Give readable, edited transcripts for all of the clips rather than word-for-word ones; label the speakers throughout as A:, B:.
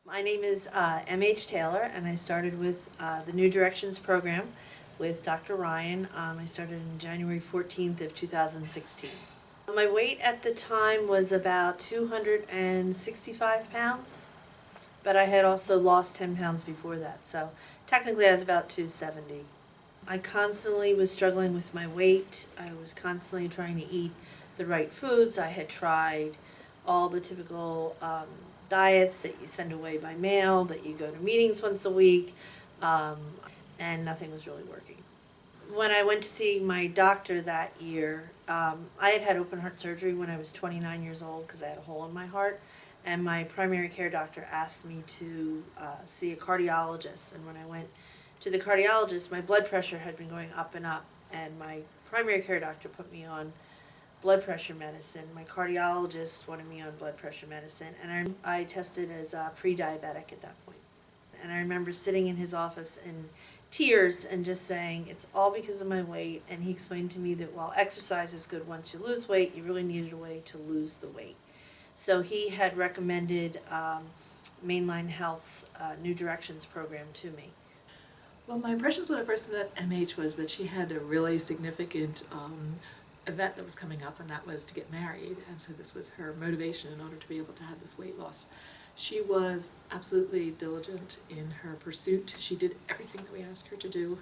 A: My name is M.H. Taylor, and I started with the New Directions program with Dr. Ryan. I started on January 14th of 2016. My weight at the time was about 265 pounds, but I had also lost 10 pounds before that, so technically I was about 270. I constantly was struggling with my weight. I was constantly trying to eat the right foods. I had tried all the typical diets that you send away by mail, that you go to meetings once a week, and nothing was really working. When I went to see my doctor that year, I had had open heart surgery when I was 29 years old because I had a hole in my heart, and my primary care doctor asked me to see a cardiologist. And when I went to the cardiologist, my blood pressure had been going up and up, and my primary care doctor put me on blood pressure medicine. My cardiologist wanted me on blood pressure medicine, and I tested as pre-diabetic at that point. And I remember sitting in his office in tears and just saying, it's all because of my weight. And he explained to me that while exercise is good once you lose weight, you really needed a way to lose the weight. So he had recommended Mainline Health's New Directions program to me.
B: Well, my impressions when I first met MH was that she had a really significant event that was coming up, and that was to get married, and so this was her motivation in order to be able to have this weight loss. She was absolutely diligent in her pursuit. She did everything that we asked her to do.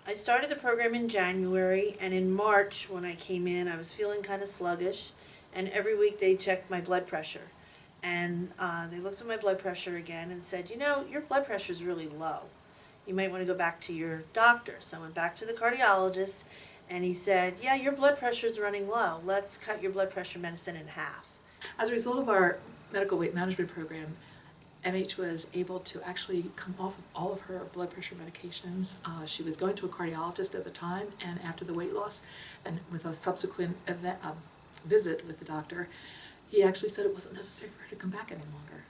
A: I started the program in January, and in March when I came in, I was feeling kind of sluggish, and every week they checked my blood pressure. And they looked at my blood pressure again and said, you know, your blood pressure is really low. You might want to go back to your doctor. So I went back to the cardiologist, and he said, yeah, your blood pressure is running low. Let's cut your blood pressure medicine in half.
B: As a result of our medical weight management program, MH was able to actually come off of all of her blood pressure medications. She was going to a cardiologist at the time, and after the weight loss, and with a subsequent visit with the doctor, he actually said it wasn't necessary for her to come back any longer.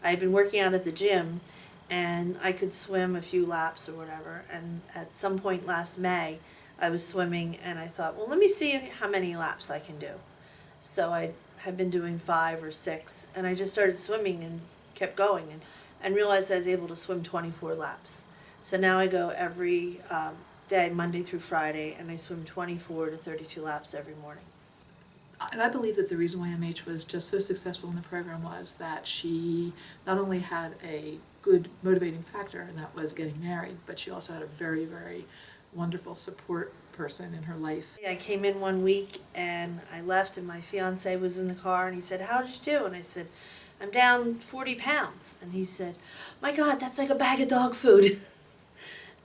A: I had been working out at the gym, and I could swim a few laps or whatever, and at some point last May, I was swimming, and I thought, well, let me see how many laps I can do. So I had been doing 5 or 6, and I just started swimming and kept going and realized I was able to swim 24 laps. So now I go every day, Monday through Friday, and I swim 24 to 32 laps every morning.
B: And I believe that the reason why MH was just so successful in the program was that she not only had a good motivating factor, and that was getting married, but she also had a very, very wonderful support person in her life.
A: I came in one week and I left, and my fiance was in the car, and he said, how did you do? And I said, I'm down 40 pounds. And he said, my God, that's like a bag of dog food.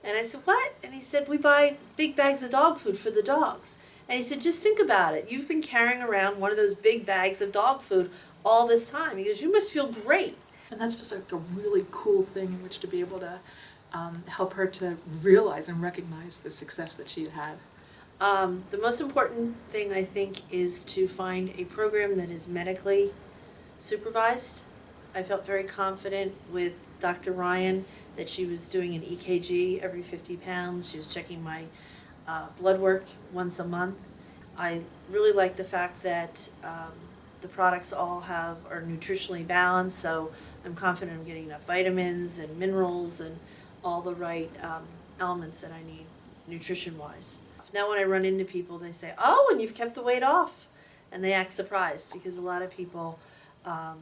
A: And I said, what? And he said, we buy big bags of dog food for the dogs. And he said, just think about it. You've been carrying around one of those big bags of dog food all this time. He goes, you must feel great.
B: And that's just like a really cool thing in which to be able to help her to realize and recognize the success that she had.
A: The most important thing, I think, is to find a program that is medically supervised. I felt very confident with Dr. Ryan that she was doing an EKG every 50 pounds. She was checking my blood work once a month. I really like the fact that the products all are nutritionally balanced, so I'm confident I'm getting enough vitamins and minerals and all the right elements that I need nutrition-wise. Now when I run into people, they say, oh, and you've kept the weight off. And they act surprised, because a lot of people, I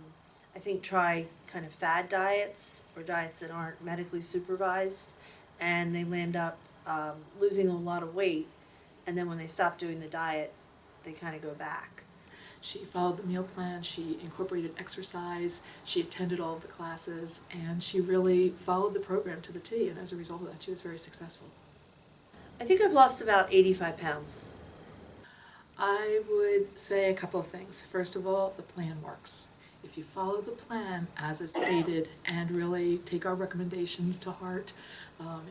A: think, try kind of fad diets or diets that aren't medically supervised, and they land up losing a lot of weight, and then when they stop doing the diet, they kind of go back.
B: She followed the meal plan, she incorporated exercise, she attended all of the classes, and she really followed the program to the T, and as a result of that, she was very successful.
A: I think I've lost about 85 pounds.
B: I would say a couple of things. First of all, the plan works. If you follow the plan as it's stated and really take our recommendations to heart,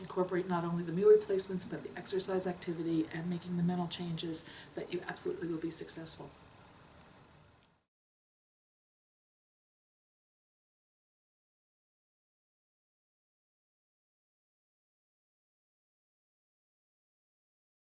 B: incorporate not only the meal replacements but the exercise activity and making the mental changes, that you absolutely will be successful.